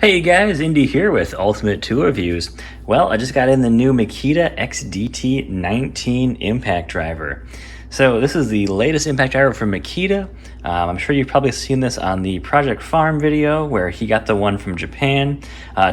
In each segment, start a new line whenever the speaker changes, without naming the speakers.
Hey guys, Indy here with Ultimate Tool Reviews. Well, I just got in the new Makita XDT19 impact driver. So this is the latest impact driver from Makita. I'm sure you've probably seen this on the Project Farm video where he got the one from Japan.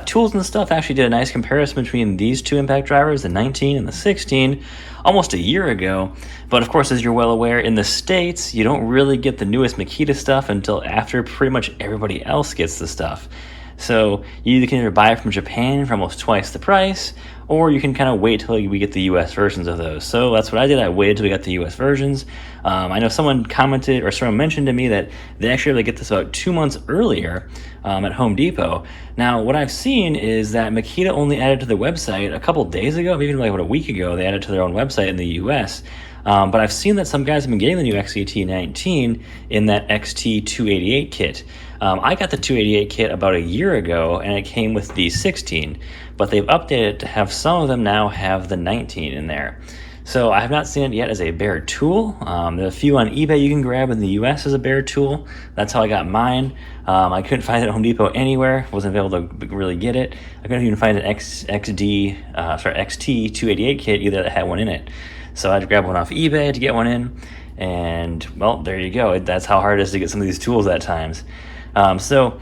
Tools and Stuff actually did a nice comparison between these two impact drivers, the 19 and the 16, almost a year ago. But of course, as you're well aware, in the States, you don't really get the newest Makita stuff until after pretty much everybody else gets the stuff. So you can either buy it from Japan for almost twice the price, or you can kind of wait till we get the US versions of those. So that's what I did. I waited till we got the US versions. I know someone commented or someone mentioned to me that they actually able to get this about 2 months earlier at Home Depot. Now, what I've seen is that Makita only added to the website a couple days ago, maybe like a week ago, they added to their own website in the US. But I've seen that some guys have been getting the new XDT19 in that XT288 kit. I got the 288 kit about a year ago, and it came with the 16, but they've updated it to have some of them now have the 19 in there. So I have not seen it yet as a bare tool. There's a few on eBay you can grab in the US as a bare tool. That's how I got mine. I couldn't find it at Home Depot anywhere. Wasn't able to really get it. I couldn't even find an XT288 kit either that had one in it. So I had to grab one off eBay to get one in, and well, there you go. That's how hard it is to get some of these tools at times. So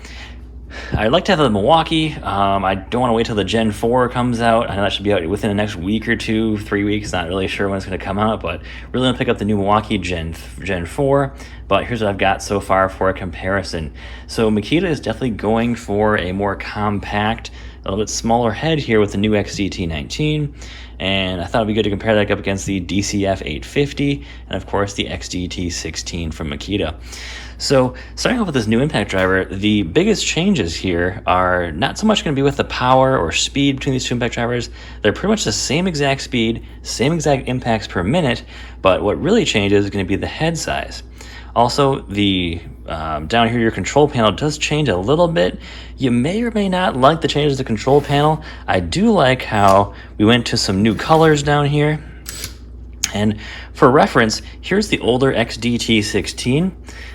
I'd like to have the Milwaukee. I don't want to wait till the Gen 4 comes out. I know that should be out within the next week or 2, 3 weeks. Not really sure when it's going to come out, but really want to pick up the new Milwaukee Gen 4. But here's what I've got so far for a comparison. So Makita is definitely going for a more compact, a little bit smaller head here with the new XDT19. And I thought it'd be good to compare that up against the DCF850 and of course the XDT16 from Makita. So starting off with this new impact driver, the biggest changes here are not so much going to be with the power or speed between these two impact drivers. They're pretty much the same exact speed, same exact impacts per minute, but what really changes is going to be the head size. Also, the down here, your control panel does change a little bit. You may or may not like the changes to the control panel. I do like how we went to some new colors down here. And for reference, here's the older XDT16,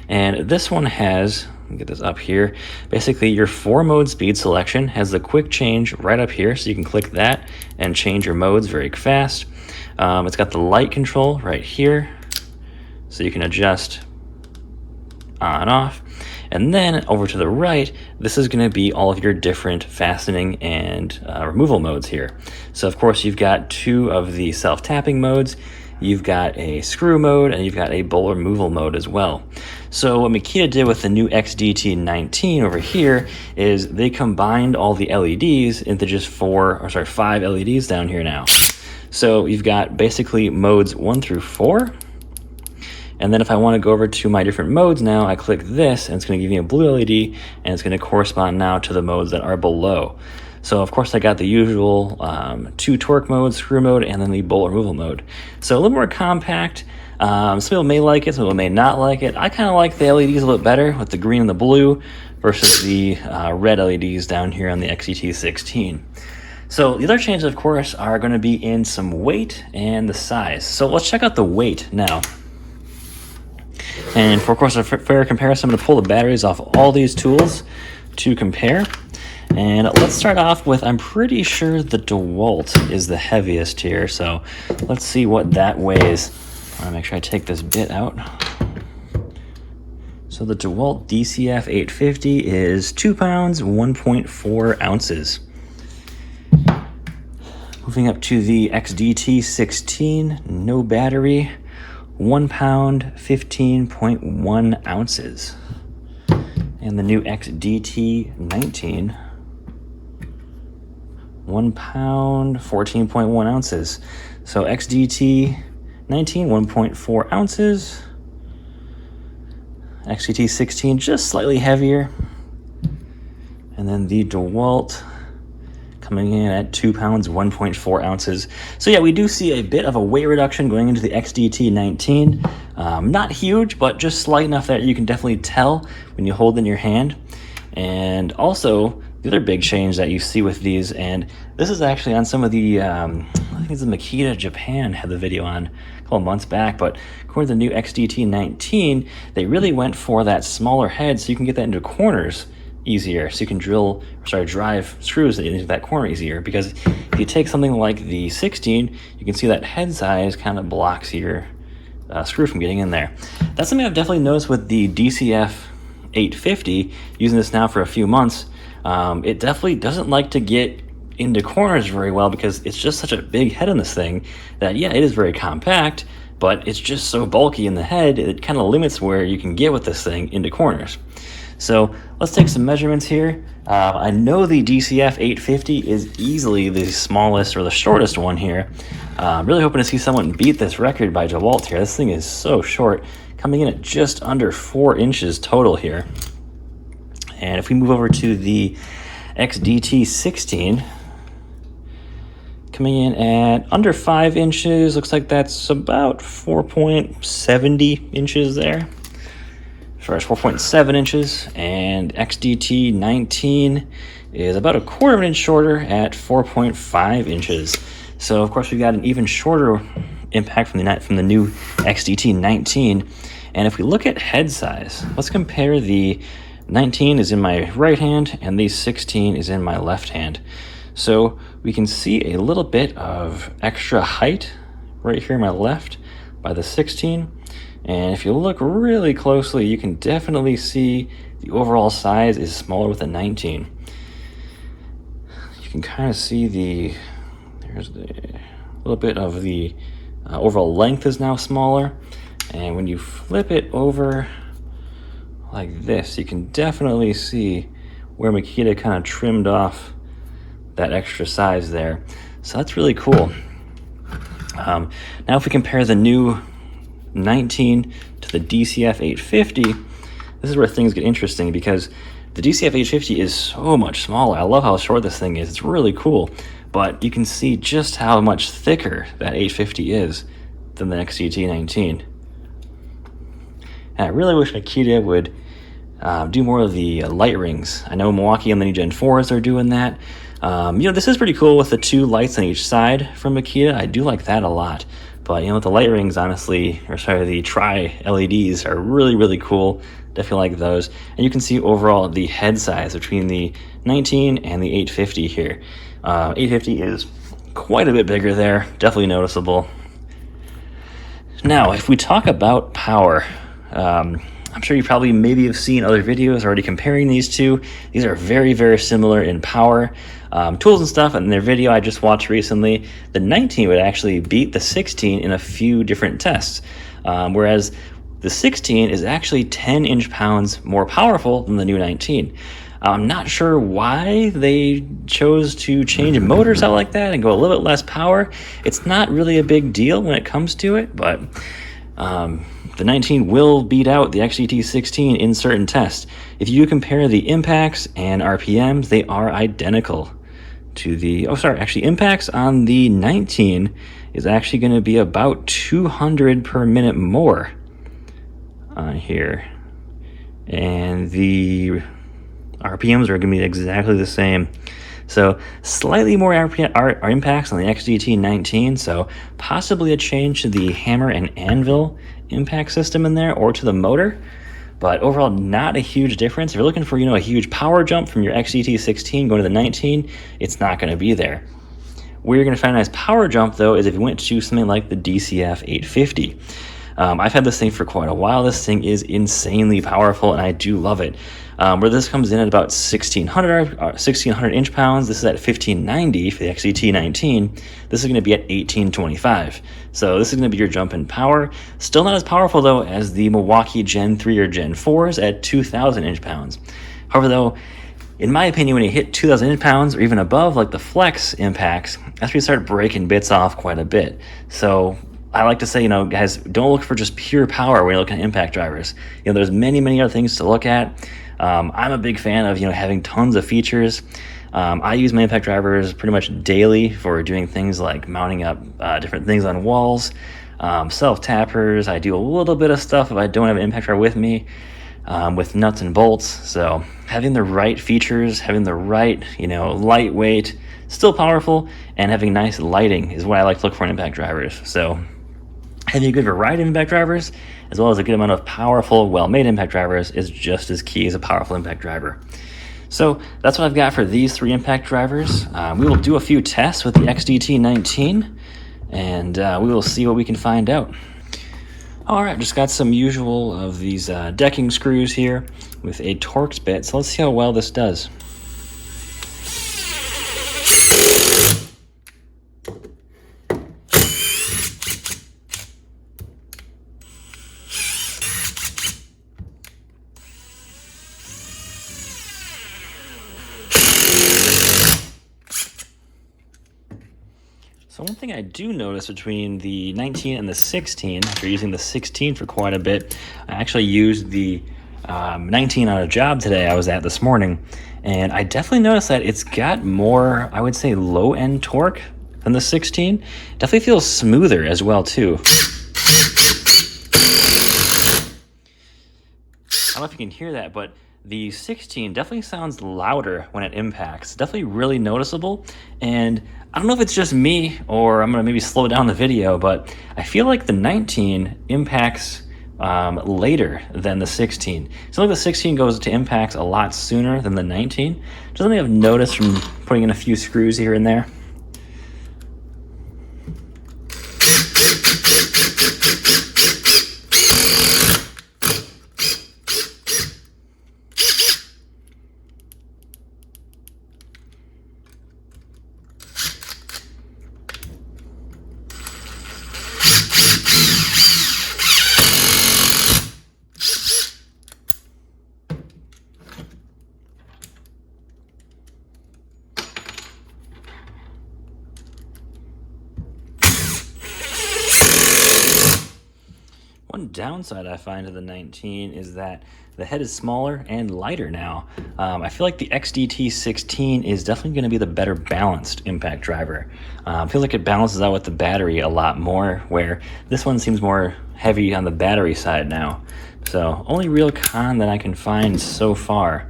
and this one has, let me get this up here, basically your 4-mode speed selection has the quick change right up here, so you can click that and change your modes very fast. It's got the light control right here, so you can adjust on and off. And then over to the right, this is going to be all of your different fastening and removal modes here. So of course you've got 2 of the self-tapping modes. You've got a screw mode and you've got a bolt removal mode as well. So what Makita did with the new XDT19 over here is they combined all the LEDs into just 5 LEDs down here now. So you've got basically modes 1 through 4. And then if I want to go over to my different modes now, I click this and it's going to give me a blue LED and it's going to correspond now to the modes that are below. So of course I got the usual 2 torque modes, screw mode, and then the bolt removal mode. So a little more compact. Some people may like it, some people may not like it. I kind of like the LEDs a little bit better with the green and the blue versus the red LEDs down here on the XDT16. So the other changes of course are going to be in some weight and the size. So let's check out the weight now. And for, of course, a fair comparison, I'm going to pull the batteries off all these tools to compare. And let's start off with, I'm pretty sure the Dewalt is the heaviest here. So let's see what that weighs. I want to make sure I take this bit out. So the Dewalt DCF850 is 2 pounds, 1.4 ounces. Moving up to the XDT16, no battery. 1 pound, 15.1 ounces. And the new XDT19, 1 pound, 14.1 ounces. So XDT19, 1.4 ounces. XDT16, just slightly heavier. And then the Dewalt coming in at 2 pounds, 1.4 ounces. So yeah, we do see a bit of a weight reduction going into the XDT19. Not huge, but just slight enough that you can definitely tell when you hold it in your hand. And also, the other big change that you see with these, and this is actually on some of the, I think it's the Makita Japan had the video on a couple months back, but according to the new XDT19, they really went for that smaller head so you can get that into corners easier, so you can drive screws into that corner easier, because if you take something like the 16, you can see that head size kind of blocks your screw from getting in there. That's something I've definitely noticed with the DCF850, using this now for a few months. It definitely doesn't like to get into corners very well, because it's just such a big head on this thing that, yeah, it is very compact, but it's just so bulky in the head, it kind of limits where you can get with this thing into corners. So let's take some measurements here. I know the DCF850 is easily the smallest or the shortest one here. I'm really hoping to see someone beat this record by Dewalt here. This thing is so short, coming in at just under 4 inches total here. And if we move over to the XDT16, coming in at under 5 inches, looks like that's about 4.70 inches there. First, 4.7 inches, and XDT19 is about 1/4 of an inch shorter at 4.5 inches. So of course we've got an even shorter impact from the new XDT19. And if we look at head size, let's compare the 19 is in my right hand and the 16 is in my left hand. So we can see a little bit of extra height right here in my left by the 16. And if you look really closely, you can definitely see the overall size is smaller with the 19. You can kind of see there's the little bit of the overall length is now smaller. And when you flip it over like this, you can definitely see where Makita kind of trimmed off that extra size there. So that's really cool. Now if we compare the new 19 to the DCF850, this is where things get interesting, because the DCF850 is so much smaller. I love how short this thing is. It's really cool, but you can see just how much thicker that 850 is than the XDT19. And I really wish Makita would do more of the light rings. I know Milwaukee and the new Gen 4s are doing that. This is pretty cool with the 2 lights on each side from Makita. I do like that a lot. But, the light rings, honestly, the tri-LEDs are really, really cool. Definitely like those. And you can see overall the head size between the 19 and the 850 here. 850 is quite a bit bigger there. Definitely noticeable. Now, if we talk about power, I'm sure you probably maybe have seen other videos already comparing these two. These are very, very similar in power. Tools and stuff, and their video I just watched recently, the 19 would actually beat the 16 in a few different tests, whereas the 16 is actually 10 inch-pounds more powerful than the new 19. I'm not sure why they chose to change motors out like that and go a little bit less power. It's not really a big deal when it comes to it, but the 19 will beat out the XDT16 in certain tests. If you compare the impacts and RPMs, they are identical to the, impacts on the 19 is actually going to be about 200 per minute more on here. And the RPMs are going to be exactly the same. So slightly more impacts on the XDT19, so possibly a change to the hammer and anvil impact system in there, or to the motor, but overall not a huge difference. If you're looking for a huge power jump from your XDT16 going to the 19, it's not going to be there. Where you're going to find a nice power jump though is if you went to something like the DCF850. I've had this thing for quite a while. This thing is insanely powerful and I do love it. Where this comes in at about 1600 inch-pounds, this is at 1590 for the XDT19. This is going to be at 1825. So this is going to be your jump in power. Still not as powerful though as the Milwaukee Gen 3 or Gen 4s at 2000 inch-pounds. However though, in my opinion, when you hit 2000 inch-pounds or even above, like the flex impacts, that's when you start breaking bits off quite a bit. So I like to say, guys, don't look for just pure power when you're looking at impact drivers. There's many, many other things to look at. I'm a big fan of, having tons of features. I use my impact drivers pretty much daily for doing things like mounting up different things on walls, self-tappers. I do a little bit of stuff if I don't have an impact driver with me, with nuts and bolts. So having the right features, having the right, lightweight, still powerful, and having nice lighting is what I like to look for in impact drivers. So having a good variety of impact drivers, as well as a good amount of powerful, well-made impact drivers, is just as key as a powerful impact driver. So that's what I've got for these 3 impact drivers. We will do a few tests with the XDT19, and we will see what we can find out. All right, just got some usual of these decking screws here with a Torx bit, so let's see how well this does. So one thing I do notice between the 19 and the 16, after using the 16 for quite a bit, I actually used the 19 on a job today I was at this morning, and I definitely noticed that it's got more, I would say, low-end torque than the 16. It definitely feels smoother as well, too. I don't know if you can hear that, but the 16 definitely sounds louder when it impacts. Definitely really noticeable, and I don't know if it's just me or I'm gonna maybe slow down the video, but I feel like the 19 impacts later than the 16. So like the 16 goes to impacts a lot sooner than the 19. Just something I've noticed from putting in a few screws here and there. One downside I find of the 19 is that the head is smaller and lighter now. I feel like the XDT16 is definitely going to be the better balanced impact driver. I feel like it balances out with the battery a lot more, where this one seems more heavy on the battery side now. So only real con that I can find so far.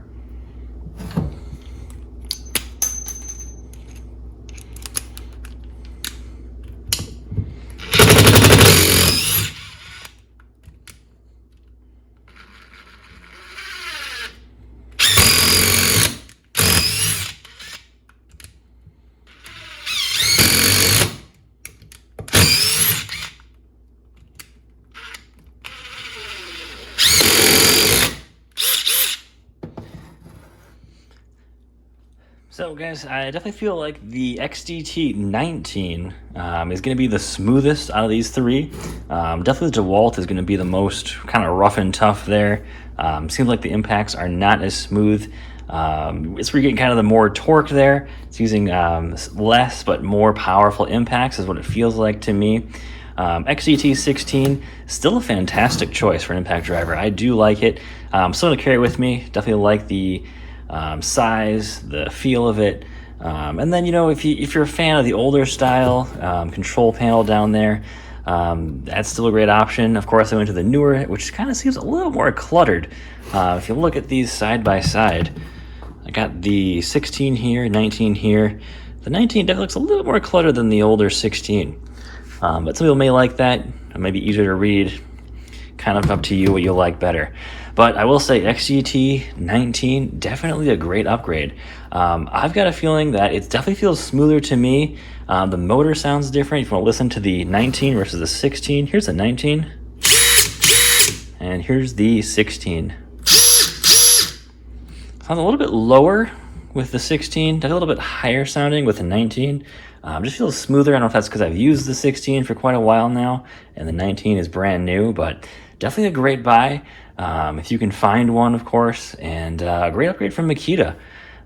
So guys, I definitely feel like the XDT19 is going to be the smoothest out of these 3. Definitely the Dewalt is going to be the most kind of rough and tough there. Seems like the impacts are not as smooth. It's where you're getting kind of the more torque there. It's using less but more powerful impacts is what it feels like to me. XDT16, still a fantastic choice for an impact driver. I do like it. Still going to carry it with me. Definitely like the size, the feel of it, and then, you know, if you're a fan of the older style control panel down there, that's still a great option. Of course, I went to the newer, which kind of seems a little more cluttered. If you look at these side by side, I got the 16 here, 19 here. The 19 definitely looks a little more cluttered than the older 16, but some people may like that. It may be easier to read. Kind of up to you what you like better. But I will say XDT19, definitely a great upgrade. I've got a feeling that it definitely feels smoother to me. The motor sounds different. If you want to listen to the 19 versus the 16, here's the 19. And here's the 16. Sounds a little bit lower with the 16, definitely a little bit higher sounding with the 19. Just feels smoother. I don't know if that's because I've used the 16 for quite a while now, and the 19 is brand new, but definitely a great buy. If you can find one, of course, and a great upgrade from Makita.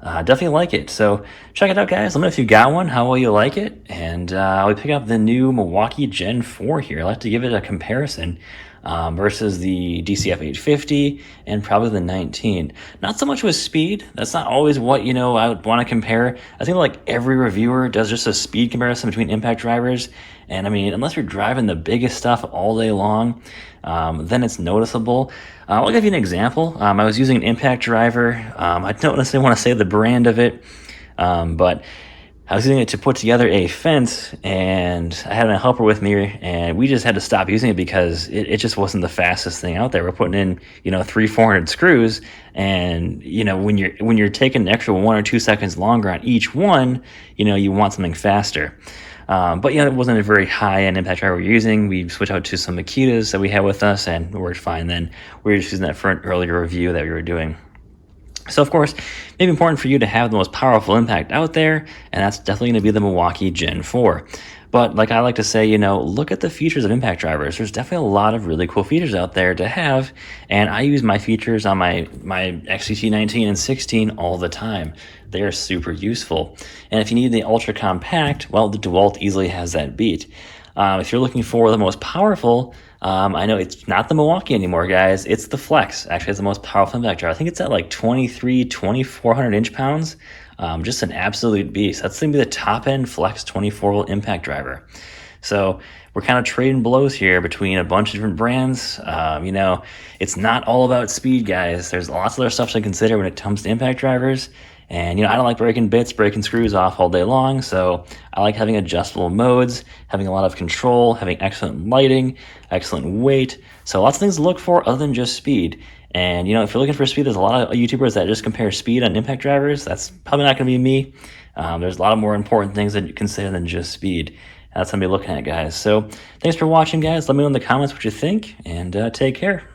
Definitely like it. So check it out, guys. Let me know if you got one, how well you like it, and I'll pick up the new Milwaukee Gen 4 here. I'll have to give it a comparison versus the DCF850 and probably the 19. Not so much with speed. That's not always what, you know, I would want to compare. I think like every reviewer does just a speed comparison between impact drivers. And I mean, unless you're driving the biggest stuff all day long, then it's noticeable. I'll give you an example. I was using an impact driver. I don't necessarily want to say the brand of it, but I was using it to put together a fence, and I had a helper with me, and we just had to stop using it because it just wasn't the fastest thing out there. We're putting in, 300-400 screws, and when you're taking an extra 1 or 2 seconds longer on each one, you want something faster. But it wasn't a very high-end impact driver we were using. We switched out to some Makitas that we had with us, and it worked fine. Then we were just using that for an earlier review that we were doing. So of course, maybe important for you to have the most powerful impact out there, and that's definitely going to be the Milwaukee Gen 4. But like I like to say, look at the features of impact drivers. There's definitely a lot of really cool features out there to have, and I use my features on my XDT19 and 16 all the time. They are super useful. And if you need the ultra compact, well, the Dewalt easily has that beat. If you're looking for the most powerful, I know it's not the Milwaukee anymore, guys. It's the Flex. Actually, it's the most powerful impact driver. I think it's at like 2,400 inch-pounds. Just an absolute beast. That's going to be the top-end Flex 24-volt impact driver. So we're kind of trading blows here between a bunch of different brands. It's not all about speed, guys. There's lots of other stuff to consider when it comes to impact drivers. And, I don't like breaking screws off all day long, so I like having adjustable modes, having a lot of control, having excellent lighting, excellent weight. So lots of things to look for other than just speed. And, if you're looking for speed, there's a lot of YouTubers that just compare speed on impact drivers. That's probably not going to be me. There's a lot of more important things that you consider than just speed. That's what I'm going to be looking at, guys. So thanks for watching, guys. Let me know in the comments what you think, and take care.